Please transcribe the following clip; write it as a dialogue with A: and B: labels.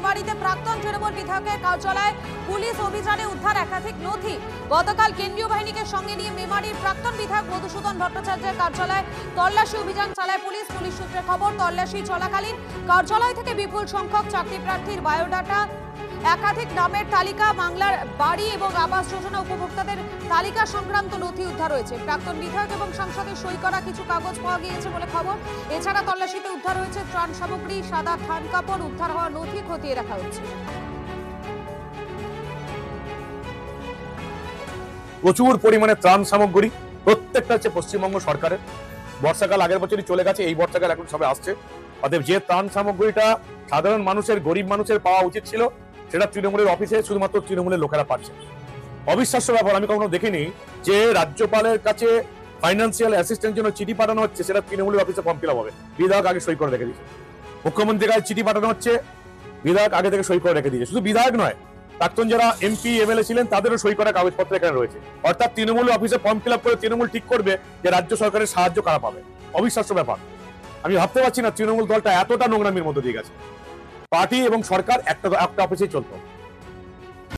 A: মেমারিতে প্রাক্তন তৃণমূল বিধায়কের কার্যালয়ে পুলিশ অভিযানে উদ্ধার একাধিক নথি। গতকাল কেন্দ্রীয় বাহিনীকে সঙ্গে নিয়ে মেমারির প্রাক্তন বিধায়ক মধুসূদন ভট্টাচার্যের কার্যালয়ে তল্লাশি অভিযান চালায় পুলিশ। পুলিশ সূত্রে খবর, তল্লাশি চলাকালীন কার্যালয় থেকে বিপুল সংখ্যক চাকরি প্রার্থীর বায়োডাটা, একাধিক নামের তালিকা, বাংলার বাড়ি এবং আবাস যোজনা উপভোক্তাদের তালিকা সংক্রান্ত নথি উদ্ধার হয়েছে। প্রাক্তন বিধায়ক এবং সাংসদের সই করা কিছু কাগজ পাওয়া গিয়েছে বলে খবর। এছাড়া তল্লাশিতে উদ্ধার হয়েছে ত্রাণ সামগ্রী, সাদা থান কাপড়। উদ্ধার হওয়া নথি খতিয়ে রাখা হচ্ছে।
B: প্রচুর পরিমাণে ত্রাণ সামগ্রী, প্রত্যেকটা হচ্ছে পশ্চিমবঙ্গ সরকারের। বর্ষাকাল আগের বছরই চলে গেছে, এই বর্ষাকাল এখন সবে আসছে। অতএব যে ত্রাণ সামগ্রীটা সাধারণ মানুষের, গরিব মানুষের পাওয়া উচিত ছিল, সেটা তৃণমূলের অফিসে শুধুমাত্র তৃণমূলের লোকেরা পাচ্ছে। অবিশ্বাস্য ব্যাপার, আমি কখনো দেখিনি যে রাজ্যপালের কাছে ফাইন্যান্সিয়াল অ্যাসিস্ট্যান্ট জন্য চিঠি পাঠানো হচ্ছে, সেটা তৃণমূলের অফিসে ফর্ম ফিল আপ হবে। বিধায়ক আগে সই করে রেখে দিয়েছে। মুখ্যমন্ত্রীর কাছে চিঠি পাঠানো হচ্ছে, বিধায়ক আগে থেকে সই করে রেখে দিয়েছে। শুধু বিধায়ক নয়, প্রাক্তন যারা এমপি এমএলএ ছিলেন তাদেরও সই করা কাগজপত্র এখানে রয়েছে। অর্থাৎ তৃণমূলের অফিসে ফর্ম ফিল আপ করে তৃণমূল ঠিক করবে যে রাজ্য সরকারের সাহায্য কারা পাবে। অবিশ্বাস্য ব্যাপার। আমি ভাবতে পারছি না তৃণমূল দলটা এতটা নোংরামির মধ্যে দিয়ে গেছে। পার্টি এবং সরকার একটা অফিসেই চলতো।